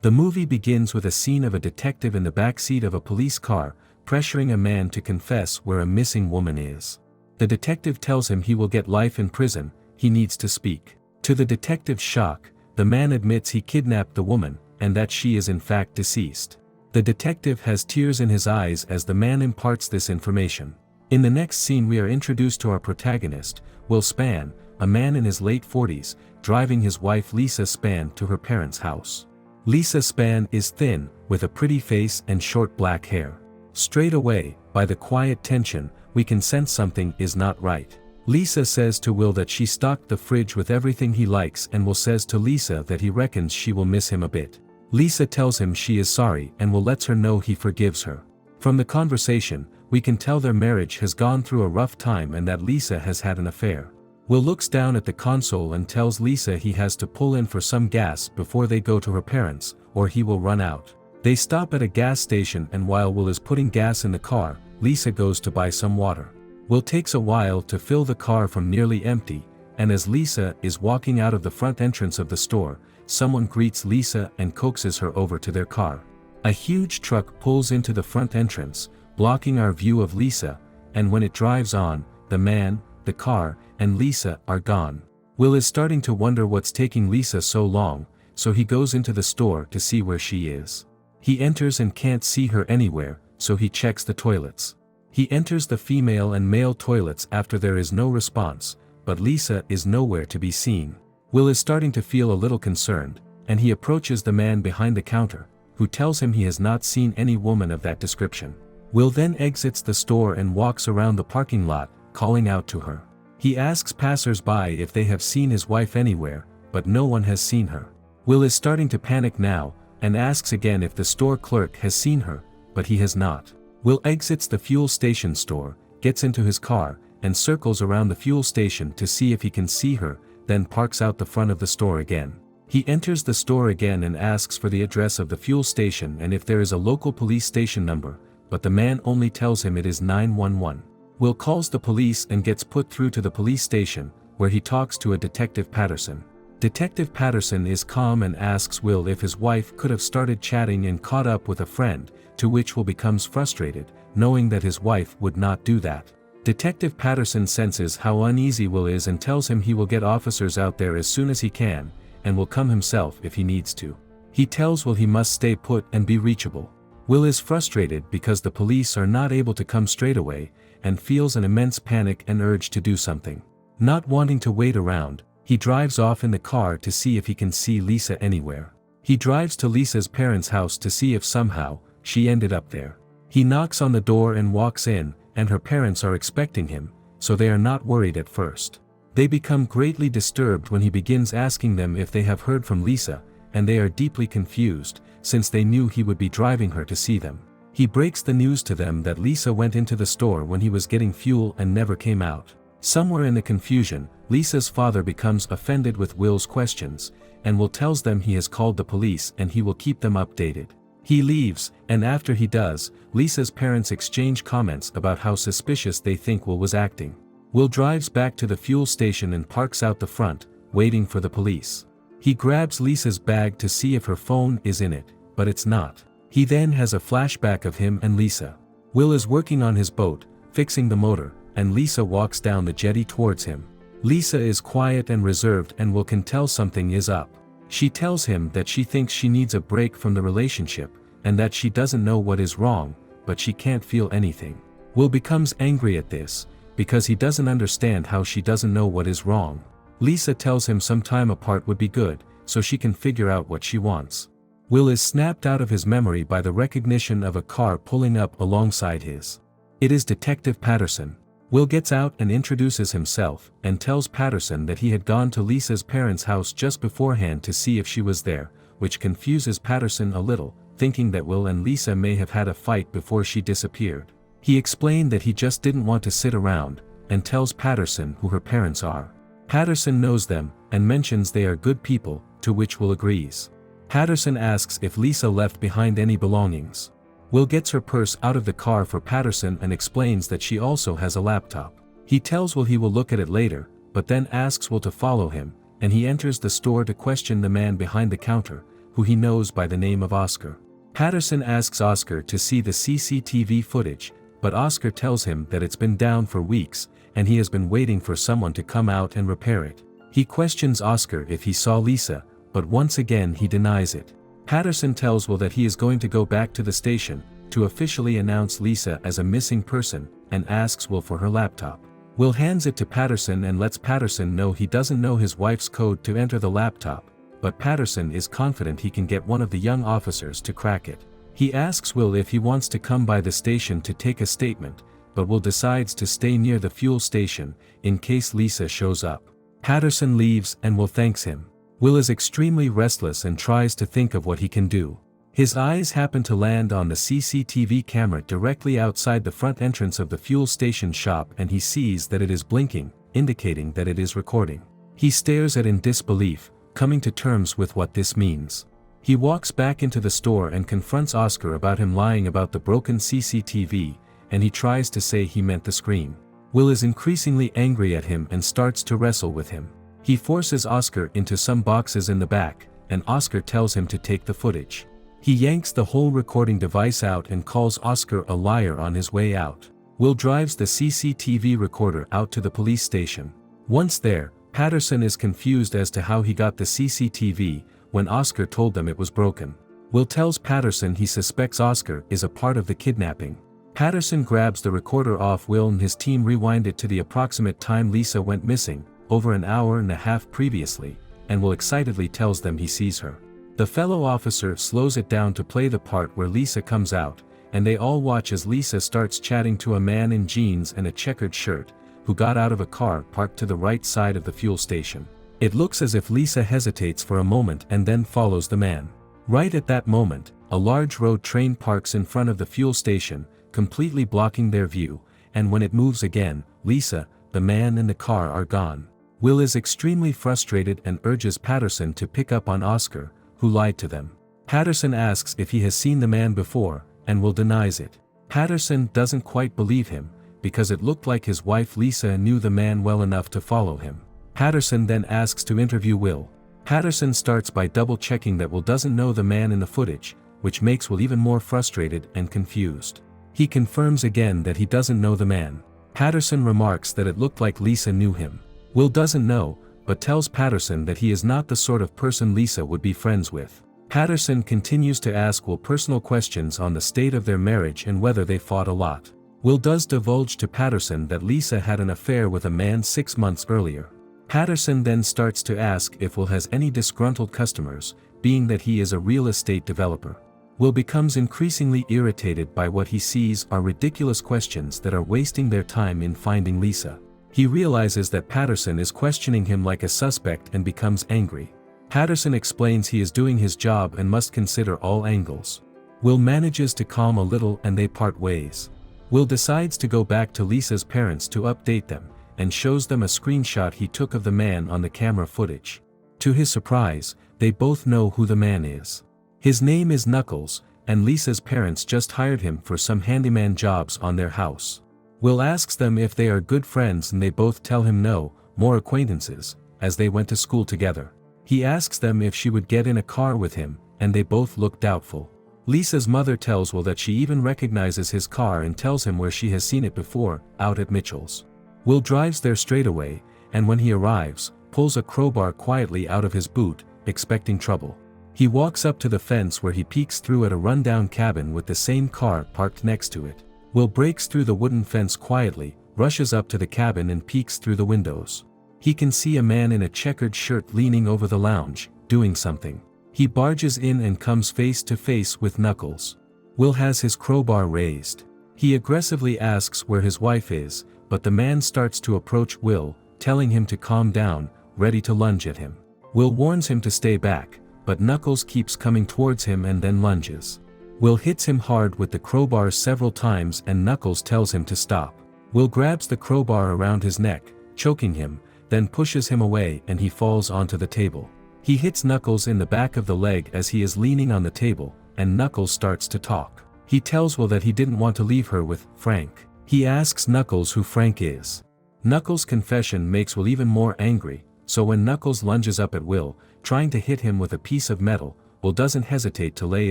The movie begins with a scene of a detective in the backseat of a police car, pressuring a man to confess where a missing woman is. The detective tells him he will get life in prison, he needs to speak. To the detective's shock, the man admits he kidnapped the woman, and that she is in fact deceased. The detective has tears in his eyes as the man imparts this information. In the next scene we are introduced to our protagonist, Will Spann, a man in his late 40s, driving his wife Lisa Spann to her parents' house. Lisa Spann is thin, with a pretty face and short black hair. Straight away, by the quiet tension, we can sense something is not right. Lisa says to Will that she stocked the fridge with everything he likes, and Will says to Lisa that he reckons she will miss him a bit. Lisa tells him she is sorry and Will lets her know he forgives her. From the conversation, we can tell their marriage has gone through a rough time and that Lisa has had an affair. Will looks down at the console and tells Lisa he has to pull in for some gas before they go to her parents, or he will run out. They stop at a gas station, and while Will is putting gas in the car, Lisa goes to buy some water. Will takes a while to fill the car from nearly empty, and as Lisa is walking out of the front entrance of the store, someone greets Lisa and coaxes her over to their car. A huge truck pulls into the front entrance, blocking our view of Lisa, and when it drives on, the man, the car, and Lisa are gone. Will is starting to wonder what's taking Lisa so long, so he goes into the store to see where she is. He enters and can't see her anywhere, so he checks the toilets. He enters the female and male toilets after there is no response, but Lisa is nowhere to be seen. Will is starting to feel a little concerned, and he approaches the man behind the counter, who tells him he has not seen any woman of that description. Will then exits the store and walks around the parking lot, calling out to her. He asks passers-by if they have seen his wife anywhere, but no one has seen her. Will is starting to panic now, and asks again if the store clerk has seen her, but he has not. Will exits the fuel station store, gets into his car, and circles around the fuel station to see if he can see her, then parks out the front of the store again. He enters the store again and asks for the address of the fuel station and if there is a local police station number, but the man only tells him it is 911. Will calls the police and gets put through to the police station, where he talks to a Detective Patterson. Detective Patterson is calm and asks Will if his wife could have started chatting and caught up with a friend, to which Will becomes frustrated, knowing that his wife would not do that. Detective Patterson senses how uneasy Will is and tells him he will get officers out there as soon as he can, and will come himself if he needs to. He tells Will he must stay put and be reachable. Will is frustrated because the police are not able to come straight away, and feels an immense panic and urge to do something. Not wanting to wait around, he drives off in the car to see if he can see Lisa anywhere. He drives to Lisa's parents' house to see if somehow she ended up there. He knocks on the door and walks in, and her parents are expecting him, so they are not worried at first. They become greatly disturbed when he begins asking them if they have heard from Lisa, and they are deeply confused, since they knew he would be driving her to see them. He breaks the news to them that Lisa went into the store when he was getting fuel and never came out. Somewhere in the confusion, Lisa's father becomes offended with Will's questions, and Will tells them he has called the police and he will keep them updated. He leaves, and after he does, Lisa's parents exchange comments about how suspicious they think Will was acting. Will drives back to the fuel station and parks out the front, waiting for the police. He grabs Lisa's bag to see if her phone is in it, but it's not. He then has a flashback of him and Lisa. Will is working on his boat, fixing the motor, and Lisa walks down the jetty towards him. Lisa is quiet and reserved and Will can tell something is up. She tells him that she thinks she needs a break from the relationship, and that she doesn't know what is wrong, but she can't feel anything. Will becomes angry at this, because he doesn't understand how she doesn't know what is wrong. Lisa tells him some time apart would be good, so she can figure out what she wants. Will is snapped out of his memory by the recognition of a car pulling up alongside his. It is Detective Patterson. Will gets out and introduces himself, and tells Patterson that he had gone to Lisa's parents' house just beforehand to see if she was there, which confuses Patterson a little, thinking that Will and Lisa may have had a fight before she disappeared. He explained that he just didn't want to sit around, and tells Patterson who her parents are. Patterson knows them, and mentions they are good people, to which Will agrees. Patterson asks if Lisa left behind any belongings. Will gets her purse out of the car for Patterson and explains that she also has a laptop. He tells Will he will look at it later, but then asks Will to follow him, and he enters the store to question the man behind the counter, who he knows by the name of Oscar. Patterson asks Oscar to see the CCTV footage, but Oscar tells him that it's been down for weeks, and he has been waiting for someone to come out and repair it. He questions Oscar if he saw Lisa, but once again he denies it. Patterson tells Will that he is going to go back to the station, to officially announce Lisa as a missing person, and asks Will for her laptop. Will hands it to Patterson and lets Patterson know he doesn't know his wife's code to enter the laptop, but Patterson is confident he can get one of the young officers to crack it. He asks Will if he wants to come by the station to take a statement, but Will decides to stay near the fuel station, in case Lisa shows up. Patterson leaves and Will thanks him. Will is extremely restless and tries to think of what he can do. His eyes happen to land on the CCTV camera directly outside the front entrance of the fuel station shop and he sees that it is blinking, indicating that it is recording. He stares at it in disbelief, coming to terms with what this means. He walks back into the store and confronts Oscar about him lying about the broken CCTV, and he tries to say he meant the screen. Will is increasingly angry at him and starts to wrestle with him. He forces Oscar into some boxes in the back, and Oscar tells him to take the footage. He yanks the whole recording device out and calls Oscar a liar on his way out. Will drives the CCTV recorder out to the police station. Once there, Patterson is confused as to how he got the CCTV, when Oscar told them it was broken. Will tells Patterson he suspects Oscar is a part of the kidnapping. Patterson grabs the recorder off Will and his team rewind it to the approximate time Lisa went missing, over an hour and a half previously, and Will excitedly tells them he sees her. The fellow officer slows it down to play the part where Lisa comes out, and they all watch as Lisa starts chatting to a man in jeans and a checkered shirt, who got out of a car parked to the right side of the fuel station. It looks as if Lisa hesitates for a moment and then follows the man. Right at that moment, a large road train parks in front of the fuel station, completely blocking their view, and when it moves again, Lisa, the man and the car are gone. Will is extremely frustrated and urges Patterson to pick up on Oscar, who lied to them. Patterson asks if he has seen the man before, and Will denies it. Patterson doesn't quite believe him, because it looked like his wife Lisa knew the man well enough to follow him. Patterson then asks to interview Will. Patterson starts by double-checking that Will doesn't know the man in the footage, which makes Will even more frustrated and confused. He confirms again that he doesn't know the man. Patterson remarks that it looked like Lisa knew him. Will doesn't know, but tells Patterson that he is not the sort of person Lisa would be friends with. Patterson continues to ask Will personal questions on the state of their marriage and whether they fought a lot. Will does divulge to Patterson that Lisa had an affair with a man 6 months earlier. Patterson then starts to ask if Will has any disgruntled customers, being that he is a real estate developer. Will becomes increasingly irritated by what he sees are ridiculous questions that are wasting their time in finding Lisa. He realizes that Patterson is questioning him like a suspect and becomes angry. Patterson explains he is doing his job and must consider all angles. Will manages to calm a little and they part ways. Will decides to go back to Lisa's parents to update them, and shows them a screenshot he took of the man on the camera footage. To his surprise, they both know who the man is. His name is Knuckles, and Lisa's parents just hired him for some handyman jobs on their house. Will asks them if they are good friends and they both tell him no, more acquaintances, as they went to school together. He asks them if she would get in a car with him, and they both look doubtful. Lisa's mother tells Will that she even recognizes his car and tells him where she has seen it before, out at Mitchell's. Will drives there straight away, and when he arrives, pulls a crowbar quietly out of his boot, expecting trouble. He walks up to the fence where he peeks through at a rundown cabin with the same car parked next to it. Will breaks through the wooden fence quietly, rushes up to the cabin and peeks through the windows. He can see a man in a checkered shirt leaning over the lounge, doing something. He barges in and comes face to face with Knuckles. Will has his crowbar raised. He aggressively asks where his wife is, but the man starts to approach Will, telling him to calm down, ready to lunge at him. Will warns him to stay back, but Knuckles keeps coming towards him and then lunges. Will hits him hard with the crowbar several times and Knuckles tells him to stop. Will grabs the crowbar around his neck, choking him, then pushes him away and he falls onto the table. He hits Knuckles in the back of the leg as he is leaning on the table, and Knuckles starts to talk. He tells Will that he didn't want to leave her with Frank. He asks Knuckles who Frank is. Knuckles' confession makes Will even more angry, so when Knuckles lunges up at Will, trying to hit him with a piece of metal, Will doesn't hesitate to lay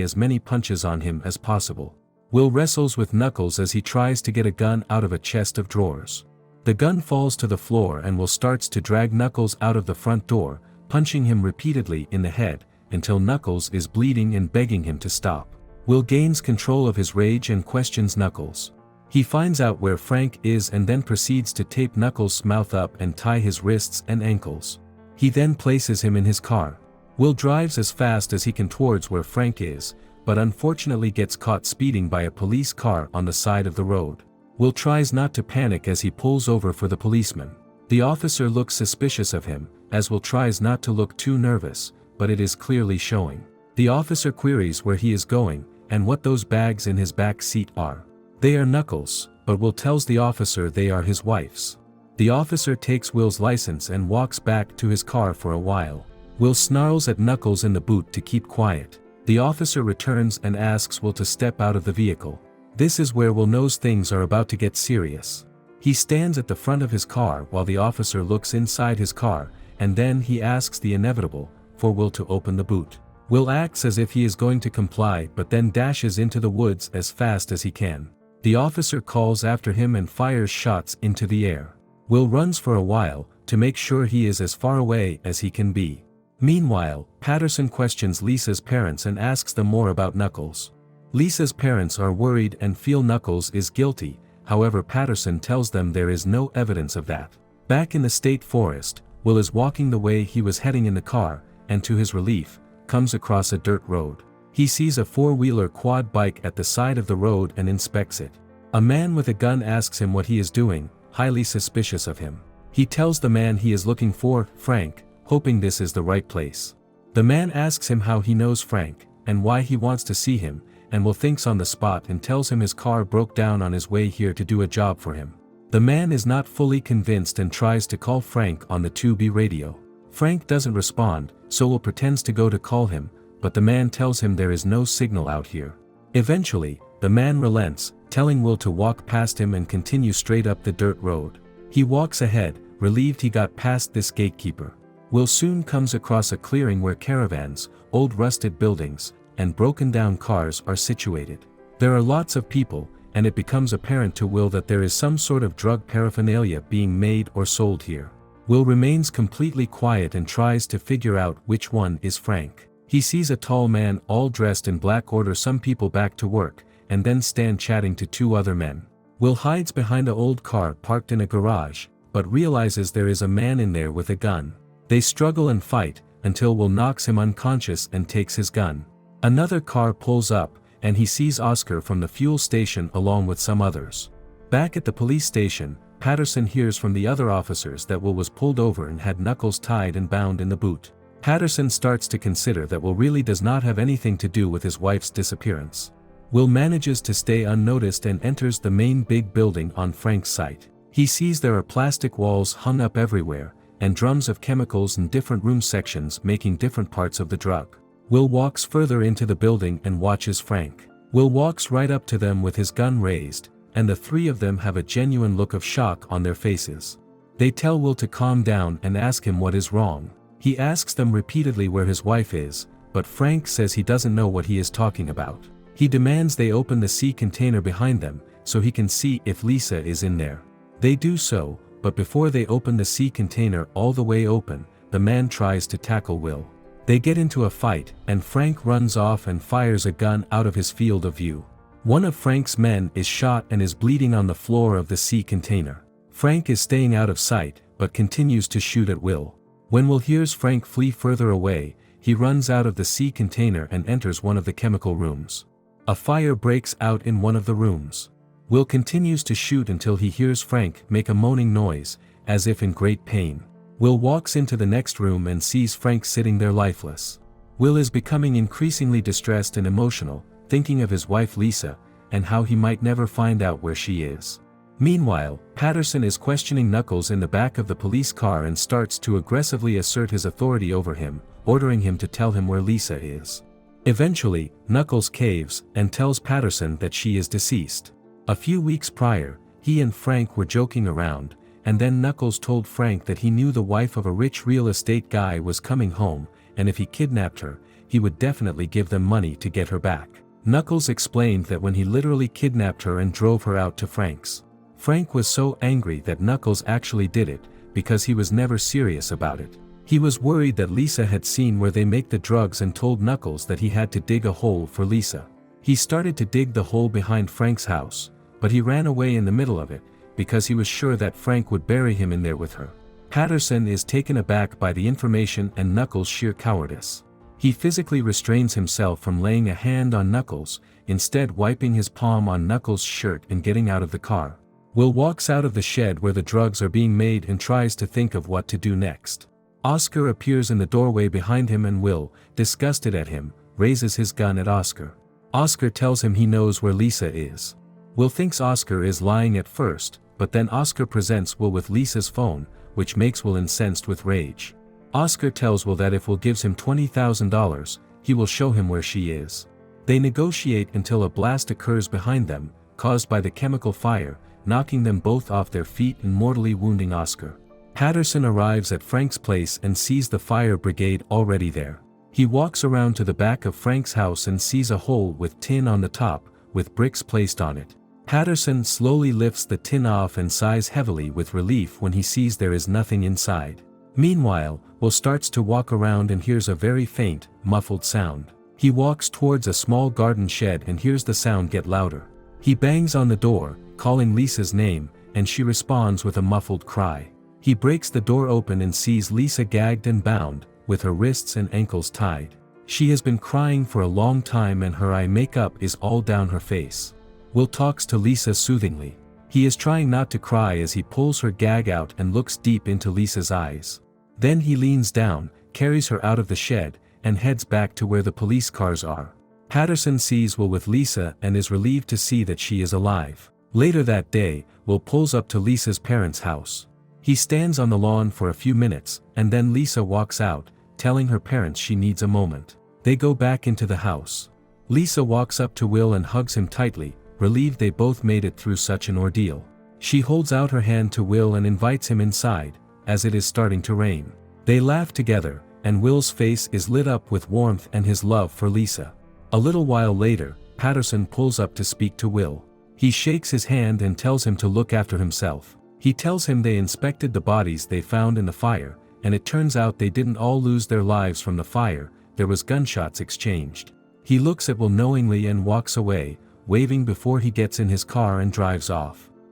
as many punches on him as possible. Will wrestles with Knuckles as he tries to get a gun out of a chest of drawers. The gun falls to the floor and Will starts to drag Knuckles out of the front door, punching him repeatedly in the head, until Knuckles is bleeding and begging him to stop. Will gains control of his rage and questions Knuckles. He finds out where Frank is and then proceeds to tape Knuckles' mouth up and tie his wrists and ankles. He then places him in his car. Will drives as fast as he can towards where Frank is, but unfortunately gets caught speeding by a police car on the side of the road. Will tries not to panic as he pulls over for the policeman. The officer looks suspicious of him, as Will tries not to look too nervous, but it is clearly showing. The officer queries where he is going, and what those bags in his back seat are. They are Knuckles, but Will tells the officer they are his wife's. The officer takes Will's license and walks back to his car for a while. Will snarls at Knuckles in the boot to keep quiet. The officer returns and asks Will to step out of the vehicle. This is where Will knows things are about to get serious. He stands at the front of his car while the officer looks inside his car, and then he asks the inevitable, for Will to open the boot. Will acts as if he is going to comply but then dashes into the woods as fast as he can. The officer calls after him and fires shots into the air. Will runs for a while, to make sure he is as far away as he can be. Meanwhile, Patterson questions Lisa's parents and asks them more about Knuckles. Lisa's parents are worried and feel Knuckles is guilty, however Patterson tells them there is no evidence of that. Back in the state forest, Will is walking the way he was heading in the car, and to his relief, comes across a dirt road. He sees a four-wheeler quad bike at the side of the road and inspects it. A man with a gun asks him what he is doing, highly suspicious of him. He tells the man he is looking for, Frank, hoping this is the right place. The man asks him how he knows Frank, and why he wants to see him, and Will thinks on the spot and tells him his car broke down on his way here to do a job for him. The man is not fully convinced and tries to call Frank on the 2B radio. Frank doesn't respond, so Will pretends to go to call him, but the man tells him there is no signal out here. Eventually, the man relents, telling Will to walk past him and continue straight up the dirt road. He walks ahead, relieved he got past this gatekeeper. Will soon comes across a clearing where caravans, old rusted buildings, and broken down cars are situated. There are lots of people, and it becomes apparent to Will that there is some sort of drug paraphernalia being made or sold here. Will remains completely quiet and tries to figure out which one is Frank. He sees a tall man all dressed in black order some people back to work, and then stand chatting to two other men. Will hides behind an old car parked in a garage, but realizes there is a man in there with a gun. They struggle and fight, until Will knocks him unconscious and takes his gun. Another car pulls up, and he sees Oscar from the fuel station along with some others. Back at the police station, Patterson hears from the other officers that Will was pulled over and had Knuckles tied and bound in the boot. Patterson starts to consider that Will really does not have anything to do with his wife's disappearance. Will manages to stay unnoticed and enters the main big building on Frank's site. He sees there are plastic walls hung up everywhere, and drums of chemicals in different room sections making different parts of the drug. Will walks further into the building and watches Frank. Will walks right up to them with his gun raised, and the three of them have a genuine look of shock on their faces. They tell Will to calm down and ask him what is wrong. He asks them repeatedly where his wife is, but Frank says he doesn't know what he is talking about. He demands they open the sea container behind them, so he can see if Lisa is in there. They do so, but before they open the sea container all the way open, the man tries to tackle Will. They get into a fight, and Frank runs off and fires a gun out of his field of view. One of Frank's men is shot and is bleeding on the floor of the sea container. Frank is staying out of sight, but continues to shoot at Will. When Will hears Frank flee further away, he runs out of the sea container and enters one of the chemical rooms. A fire breaks out in one of the rooms. Will continues to shoot until he hears Frank make a moaning noise, as if in great pain. Will walks into the next room and sees Frank sitting there lifeless. Will is becoming increasingly distressed and emotional, thinking of his wife Lisa, and how he might never find out where she is. Meanwhile, Patterson is questioning Knuckles in the back of the police car and starts to aggressively assert his authority over him, ordering him to tell him where Lisa is. Eventually, Knuckles caves and tells Patterson that she is deceased. A few weeks prior, he and Frank were joking around, and then Knuckles told Frank that he knew the wife of a rich real estate guy was coming home, and if he kidnapped her, he would definitely give them money to get her back. Knuckles explained that when he literally kidnapped her and drove her out to Frank's. Frank was so angry that Knuckles actually did it, because he was never serious about it. He was worried that Lisa had seen where they make the drugs and told Knuckles that he had to dig a hole for Lisa. He started to dig the hole behind Frank's house, but he ran away in the middle of it, because he was sure that Frank would bury him in there with her. Patterson is taken aback by the information and Knuckles' sheer cowardice. He physically restrains himself from laying a hand on Knuckles, instead wiping his palm on Knuckles' shirt and getting out of the car. Will walks out of the shed where the drugs are being made and tries to think of what to do next. Oscar appears in the doorway behind him and Will, disgusted at him, raises his gun at Oscar. Oscar tells him he knows where Lisa is. Will thinks Oscar is lying at first, but then Oscar presents Will with Lisa's phone, which makes Will incensed with rage. Oscar tells Will that if Will gives him $20,000, he will show him where she is. They negotiate until a blast occurs behind them, caused by the chemical fire, knocking them both off their feet and mortally wounding Oscar. Patterson arrives at Frank's place and sees the fire brigade already there. He walks around to the back of Frank's house and sees a hole with tin on the top, with bricks placed on it. Patterson slowly lifts the tin off and sighs heavily with relief when he sees there is nothing inside. Meanwhile, Will starts to walk around and hears a very faint, muffled sound. He walks towards a small garden shed and hears the sound get louder. He bangs on the door, calling Lisa's name, and she responds with a muffled cry. He breaks the door open and sees Lisa gagged and bound, with her wrists and ankles tied. She has been crying for a long time and her eye makeup is all down her face. Will talks to Lisa soothingly. He is trying not to cry as he pulls her gag out and looks deep into Lisa's eyes. Then he leans down, carries her out of the shed, and heads back to where the police cars are. Patterson sees Will with Lisa and is relieved to see that she is alive. Later that day, Will pulls up to Lisa's parents' house. He stands on the lawn for a few minutes, and then Lisa walks out, telling her parents she needs a moment. They go back into the house. Lisa walks up to Will and hugs him tightly, relieved they both made it through such an ordeal. She holds out her hand to Will and invites him inside, as it is starting to rain. They laugh together, and Will's face is lit up with warmth and his love for Lisa. A little while later, Patterson pulls up to speak to Will. He shakes his hand and tells him to look after himself. He tells him they inspected the bodies they found in the fire, and it turns out they didn't all lose their lives from the fire, there was gunshots exchanged. He looks at Will knowingly and walks away, waving before he gets in his car and drives off.